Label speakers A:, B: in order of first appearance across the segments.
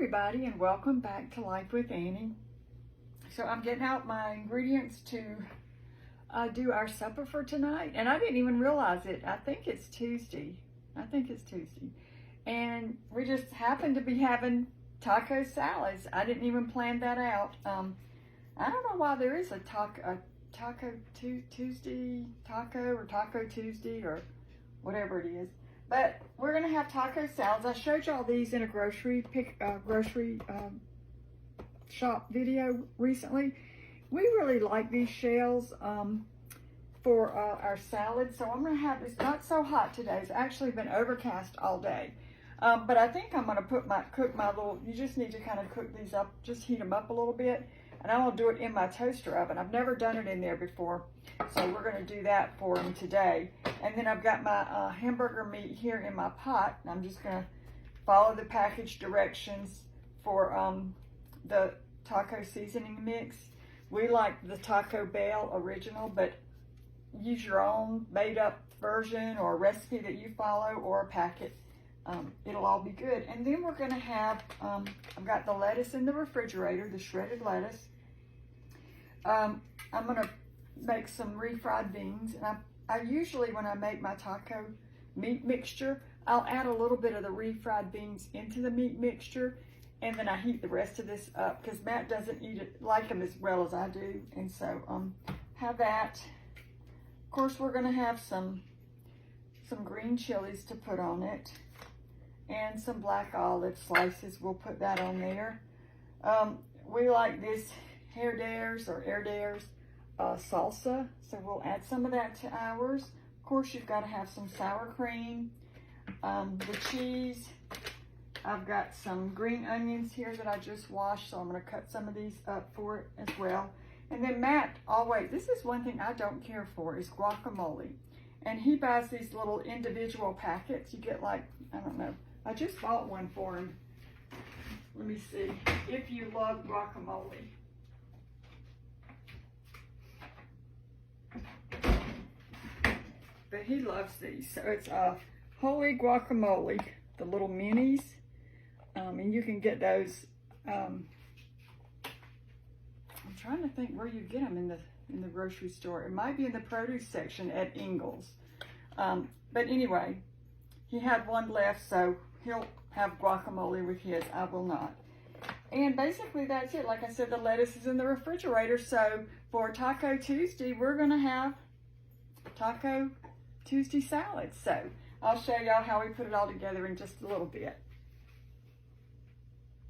A: everybody, and welcome back to Life with Annie. So I'm getting out my ingredients to do our supper for tonight, and I didn't even realize it. I think it's Tuesday. And we just happened to be having taco salads. I didn't even plan that out. I don't know why there is a Taco Tuesday or whatever it is. But we're gonna have taco salads. I showed y'all these in a grocery shop video recently. We really like these shells for our salad. So I'm gonna have, it's not so hot today. It's actually been overcast all day. But I think I'm gonna cook my little, you just need to kind of cook these up, just heat them up a little bit. And I'm gonna do it in my toaster oven. I've never done it in there before. So we're gonna do that for them today. And then I've got my hamburger meat here in my pot. And I'm just gonna follow the package directions for the taco seasoning mix. We like the Taco Bell original, but use your own made up version or a recipe that you follow or a packet. It'll all be good. And then we're gonna have, I've got the lettuce in the refrigerator, the shredded lettuce. I'm gonna make some refried beans. And I usually, when I make my taco meat mixture, I'll add a little bit of the refried beans into the meat mixture. And then I heat the rest of this up because Matt doesn't eat it, like them as well as I do. And so have that. Of course, we're gonna have some green chilies to put on it. And some black olive slices. We'll put that on there. We like this Herders salsa, so we'll add some of that to ours. Of course, you've got to have some sour cream, the cheese. I've got some green onions here that I just washed, so I'm going to cut some of these up for it as well. And then Matt, this is one thing I don't care for, is guacamole. And he buys these little individual packets. You get like, I don't know, I just bought one for him. Let me see. If you love guacamole. But he loves these. So it's Holy Guacamole, the little minis. And you can get those. I'm trying to think where you get them in the grocery store. It might be in the produce section at Ingles. But anyway, he had one left, so he'll have guacamole with his. I will not. And basically that's it. Like I said, the lettuce is in the refrigerator. So for Taco Tuesday, we're going to have Taco Tuesday salad. So I'll show y'all how we put it all together in just a little bit.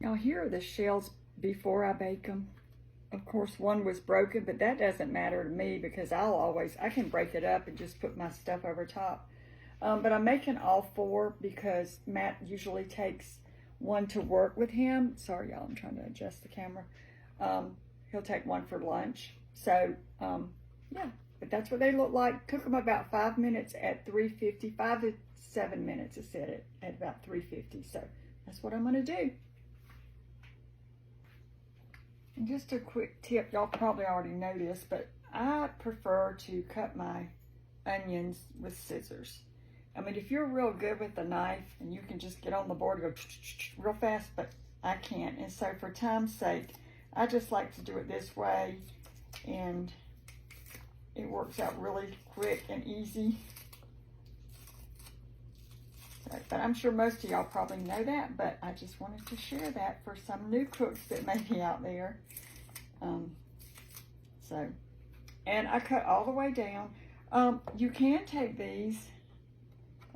A: Now here are the shells before I bake them. Of course, one was broken, but that doesn't matter to me because I can break it up and just put my stuff over top. But I'm making all four because Matt usually takes one to work with him. Sorry, y'all, I'm trying to adjust the camera. He'll take one for lunch. So, yeah, but that's what they look like. Cook them about 5 minutes at 350, 5 to 7 minutes, it said at about 350. So that's what I'm gonna do. And just a quick tip, y'all probably already know this, but I prefer to cut my onions with scissors. I mean, if you're real good with the knife and you can just get on the board and go real fast, but I can't. And so for time's sake, I just like to do it this way, and it works out really quick and easy. So, but I'm sure most of y'all probably know that, but I just wanted to share that for some new cooks that may be out there. And I cut all the way down. You can take these,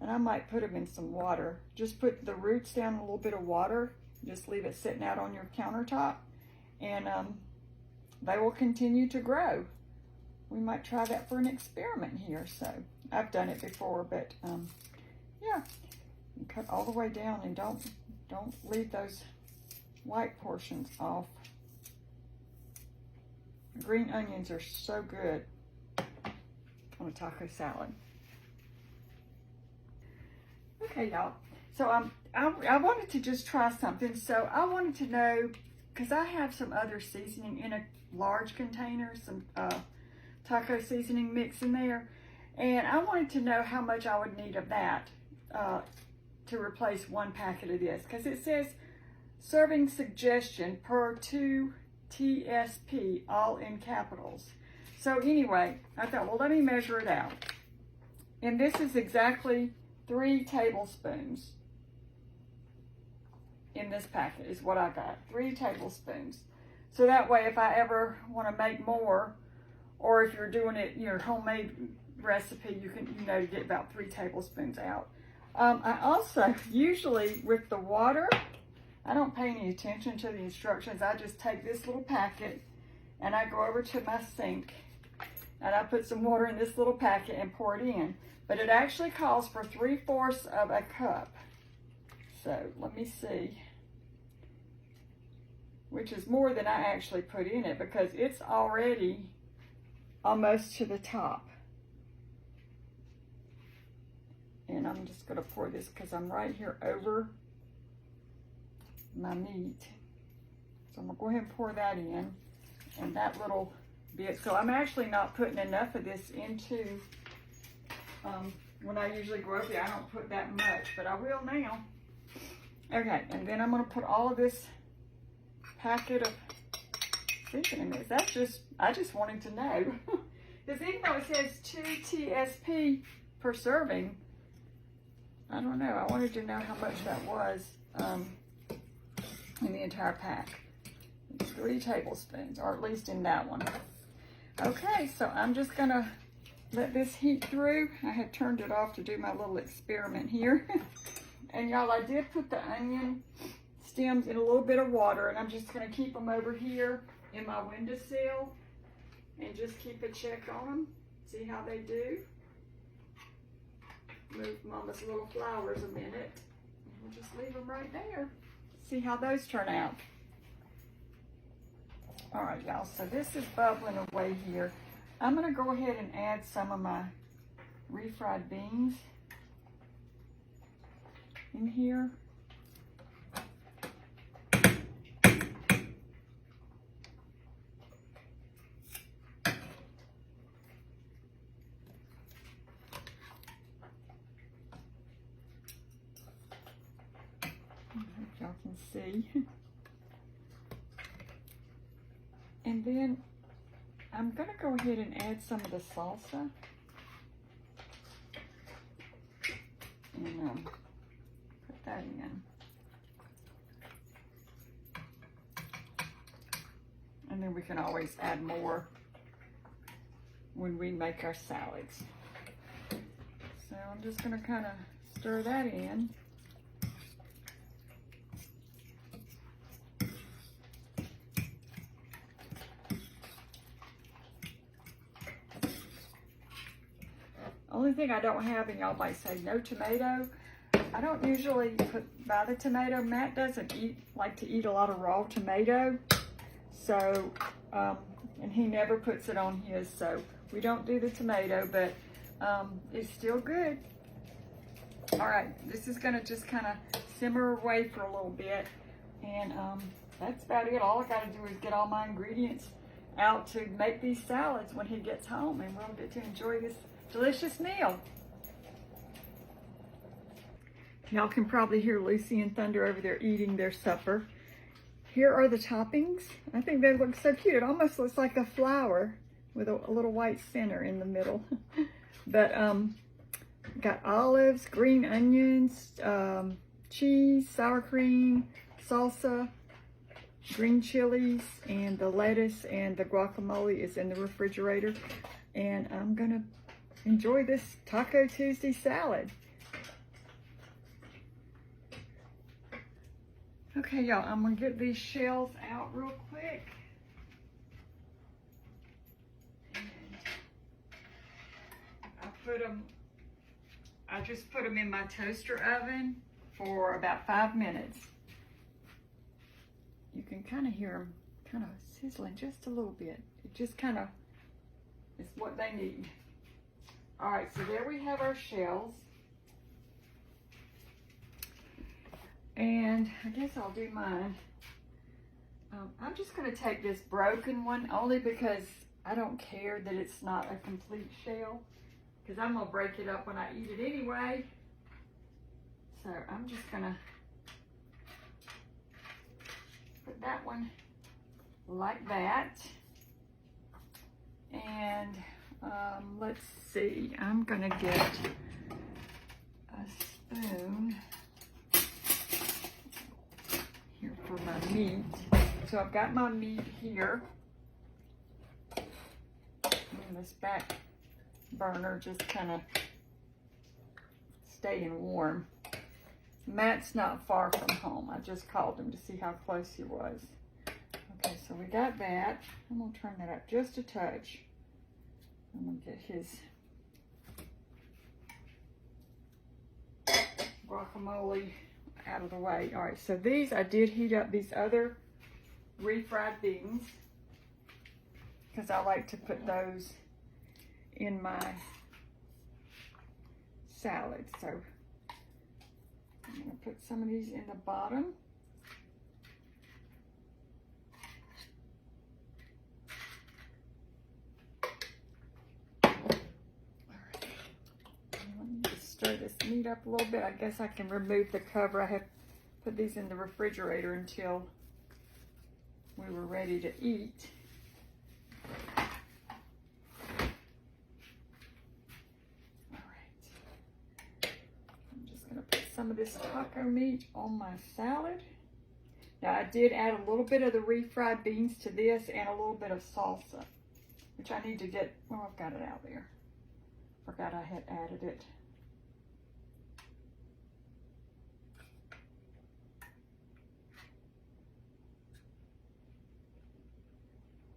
A: and I might put them in some water. Just put the roots down in a little bit of water. Just leave it sitting out on your countertop, and they will continue to grow. We might try that for an experiment here. So I've done it before, but yeah, you cut all the way down and don't leave those white portions off. Green onions are so good on a taco salad. Okay, y'all. So I wanted to just try something. So I wanted to know, because I have some other seasoning in a large container, some taco seasoning mix in there, and I wanted to know how much I would need of that to replace one packet of this, because it says serving suggestion per 2 TSP, all in capitals. So anyway, I thought, well, let me measure it out. And this is exactly 3 tablespoons in this packet is what I got, 3 tablespoons. So that way, if I ever want to make more, or if you're doing it, your homemade recipe, you can, to get about 3 tablespoons out. I also, usually with the water, I don't pay any attention to the instructions. I just take this little packet and I go over to my sink and I put some water in this little packet and pour it in. But it actually calls for 3/4 of a cup. So let me see, which is more than I actually put in it because it's already almost to the top. And I'm just gonna pour this because I'm right here over my meat. So I'm gonna go ahead and pour that in, and that little bit. So I'm actually not putting enough of this into, when I usually go over there, I don't put that much, but I will now. Okay, and then I'm gonna put all of this packet of seasoning in this. I just wanted to know. Because even though it says 2 TSP per serving, I don't know, I wanted to know how much that was in the entire pack. It's 3 tablespoons, or at least in that one. Okay, so I'm just gonna let this heat through. I had turned it off to do my little experiment here. And y'all, I did put the onion stems in a little bit of water, and I'm just gonna keep them over here in my windowsill and just keep a check on them, see how they do. Move Mama's little flowers a minute, and we'll just leave them right there. See how those turn out. All right, y'all, so this is bubbling away here. I'm gonna go ahead and add some of my refried beans in here. Y'all can see. And then I'm gonna go ahead and add some of the salsa. And put that in. And then we can always add more when we make our salads. So I'm just gonna kind of stir that in. Only thing I don't have, and y'all might say no tomato. I don't usually buy the tomato. Matt doesn't like to eat a lot of raw tomato, so and he never puts it on his. So we don't do the tomato, but it's still good. All right, this is gonna just kind of simmer away for a little bit, and that's about it. All I gotta do is get all my ingredients out to make these salads when he gets home, and we'll get to enjoy this delicious meal. Y'all can probably hear Lucy and Thunder over there eating their supper. Here are the toppings. I think they look so cute. It almost looks like a flower with a little white center in the middle. But got olives, green onions, cheese, sour cream, salsa, green chilies, and the lettuce and the guacamole is in the refrigerator. And I'm gonna enjoy this Taco Tuesday salad. Okay, y'all, I'm gonna get these shells out real quick. And I just put them in my toaster oven for about 5 minutes. You can kind of hear them kind of sizzling just a little bit. It just kind of is what they need. All right, so there we have our shells. And I guess I'll do mine. I'm just gonna take this broken one only because I don't care that it's not a complete shell, because I'm gonna break it up when I eat it anyway. So I'm just gonna that one like that. And let's see, I'm gonna get a spoon here for my meat. So I've got my meat here. And this back burner just kind of staying warm. Matt's not far from home. I just called him to see how close he was. Okay, so we got that. I'm gonna turn that up just a touch. I'm gonna get his guacamole out of the way. All right, so these, I did heat up these other refried beans because I like to put those in my salad. So I'm gonna put some of these in the bottom. Stir this meat up a little bit. I guess I can remove the cover. I have put these in the refrigerator until we were ready to eat. All right. I'm just gonna put some of this taco meat on my salad. Now I did add a little bit of the refried beans to this and a little bit of salsa, which I need to get, well, I've got it out there. Forgot I had added it.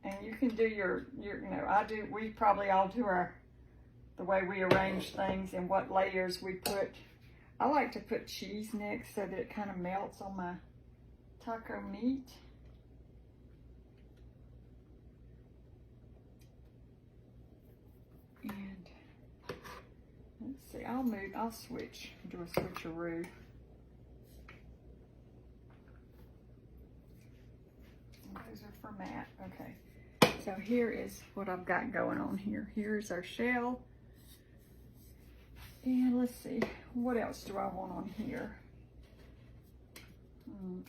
A: And you can do your, you know, we probably all do the way we arrange things and what layers we put. I like to put cheese next so that it kind of melts on my taco meat. And let's see, I'll switch, do a switcheroo. Those are for Matt, okay. So here is what I've got going on here. Here's our shell. And let's see, what else do I want on here?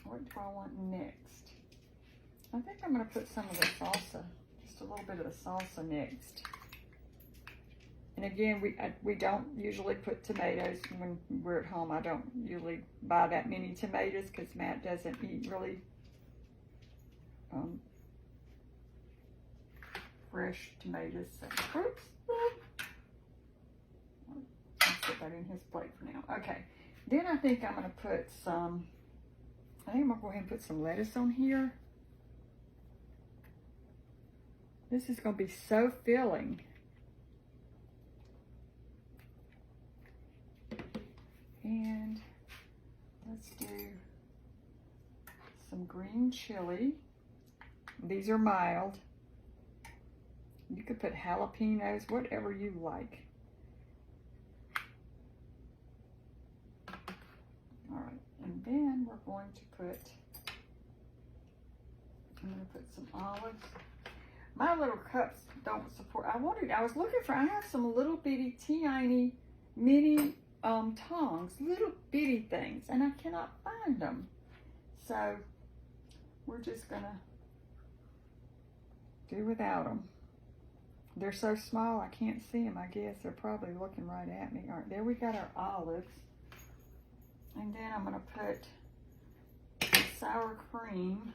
A: What do I want next? I think I'm gonna put some of the salsa, just a little bit of the salsa next. And again, we don't usually put tomatoes when we're at home. I don't usually buy that many tomatoes because Matt doesn't eat really fresh tomatoes. So, oops. I'll put that in his plate for now. Okay. Then I think I'm going to put some, I think I'm going to go ahead and put some lettuce on here. This is going to be so filling. And let's do some green chili. These are mild. You could put jalapenos, whatever you like. All right, and then we're going to put, I'm going to put some olives. My little cups don't support, I was looking for, I have some little bitty, teeny, mini tongs, little bitty things, and I cannot find them. So we're just going to do without them. They're so small, I can't see them. I guess they're probably looking right at me. All right, there we got our olives. And then I'm gonna put some sour cream.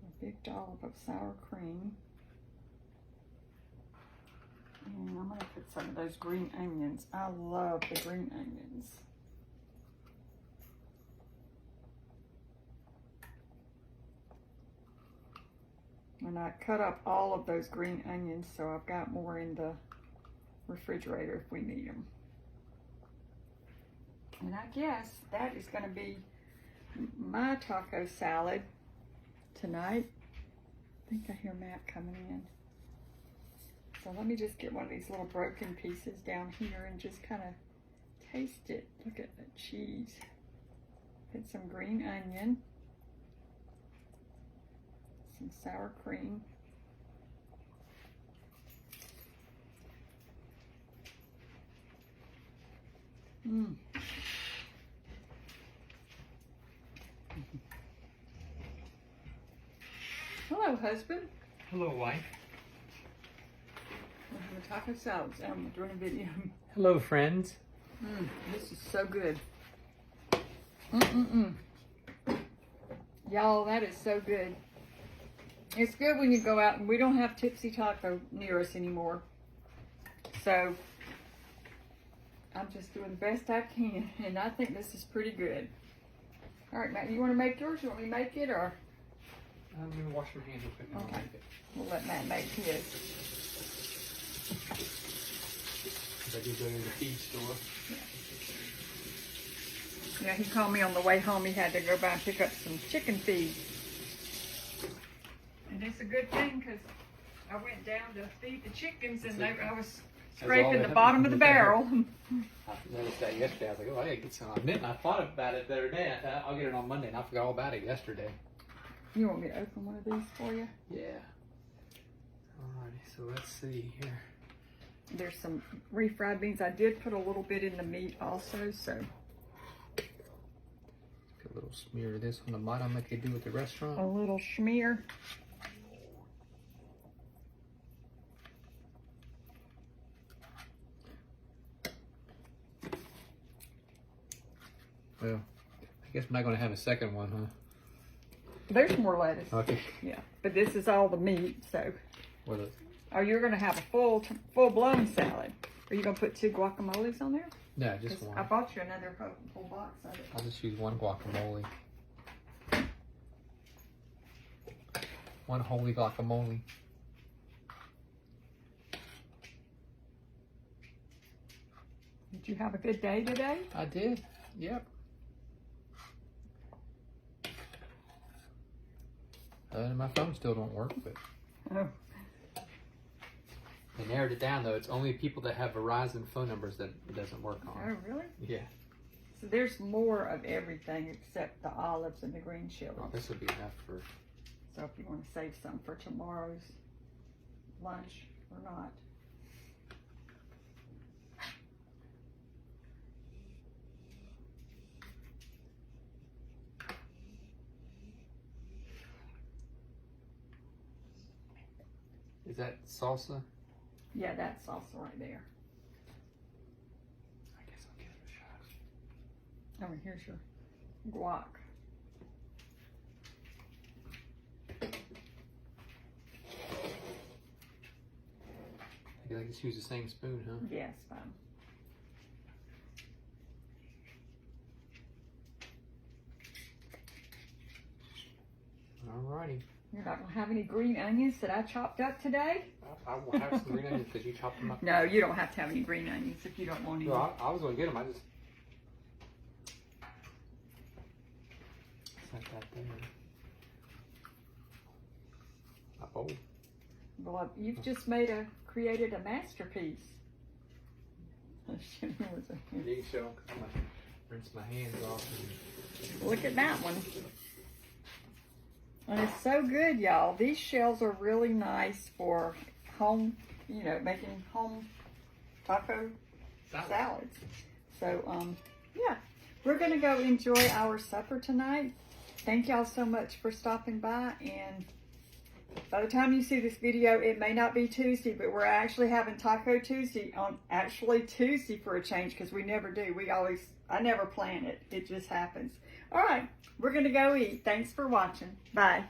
A: A big dollop of sour cream. And I'm gonna put some of those green onions. I love the green onions. And I cut up all of those green onions, so I've got more in the refrigerator if we need them. And I guess that is going to be my taco salad tonight. I think I hear Matt coming in. So let me just get one of these little broken pieces down here and just kind of taste it. Look at the cheese. Put some green onion. Some sour cream. Mm. Hello, husband.
B: Hello, wife.
A: We're having taco salads. I'm doing a video.
B: Hello, friends.
A: This is so good. Mm-mm-mm. Y'all, that is so good. It's good when you go out, and we don't have Tipsy Taco near us anymore. So, I'm just doing the best I can, and I think this is pretty good. All right, Matt, you want to make yours? You want me to make it, or?
B: I'm going to wash my hands real quick and I'll
A: Okay.
B: make it.
A: We'll let Matt make his.
B: I do go to the feed store.
A: Yeah, he called me on the way home. He had to go by and pick up some chicken feed. And it's a good thing because I went down to feed the chickens and I was scraping the bottom of the barrel.
B: I noticed that yesterday. I was like, oh, I gotta get some on mint. And I thought about it the other day. I thought, I'll get it on Monday, and I forgot all about it yesterday.
A: You want me to open one of these for you?
B: Yeah. Alrighty, so let's see here.
A: There's some refried beans. I did put a little bit in the meat also, so.
B: Put a little smear of this on the bottom like they do at the restaurant.
A: A little schmear.
B: Well, I guess we're not going to have a second one, huh?
A: There's more lettuce.
B: Okay.
A: Yeah, but this is all the meat, so.
B: Well,
A: Oh, you're gonna have a full-blown salad. Are you gonna put 2 guacamoles on there?
B: no, just
A: 'Cause
B: one.
A: I bought you another whole box of it.
B: I'll just use one guacamole. One holy guacamole.
A: Did you have a good day today?
B: I did. Yep. My phone still don't work, but
A: Oh,
B: they narrowed it down though. It's only people that have Verizon phone numbers that it doesn't work on.
A: oh really?
B: Yeah.
A: So there's more of everything except the olives and the green chilies.
B: Oh, this would be enough for.
A: So if you want to save some for tomorrow's lunch or not.
B: Is that salsa?
A: Yeah, that's salsa right there.
B: I guess I'll give it a shot.
A: Oh, and here's your guac.
B: I guess I just use the same spoon, huh?
A: Yes, fine.
B: Alrighty.
A: You're not gonna have any green onions that I chopped up today?
B: I will have some green onions because you chopped them up.
A: No, you don't have to have any green onions if you don't want any.
B: No, I was going to get them. I just set that there. Oh,
A: Well, you've just created a masterpiece.
B: you can show them. I'm going to rinse my hands off.
A: Look at that one. And it's so good, y'all. These shells are really nice for home, making home taco salads. So, yeah. We're going to go enjoy our supper tonight. Thank y'all so much for stopping by. And by the time you see this video, it may not be Tuesday, but we're actually having Taco Tuesday on Tuesday for a change because we never do. I never plan it. It just happens. All right. We're going to go eat. Thanks for watching. Bye.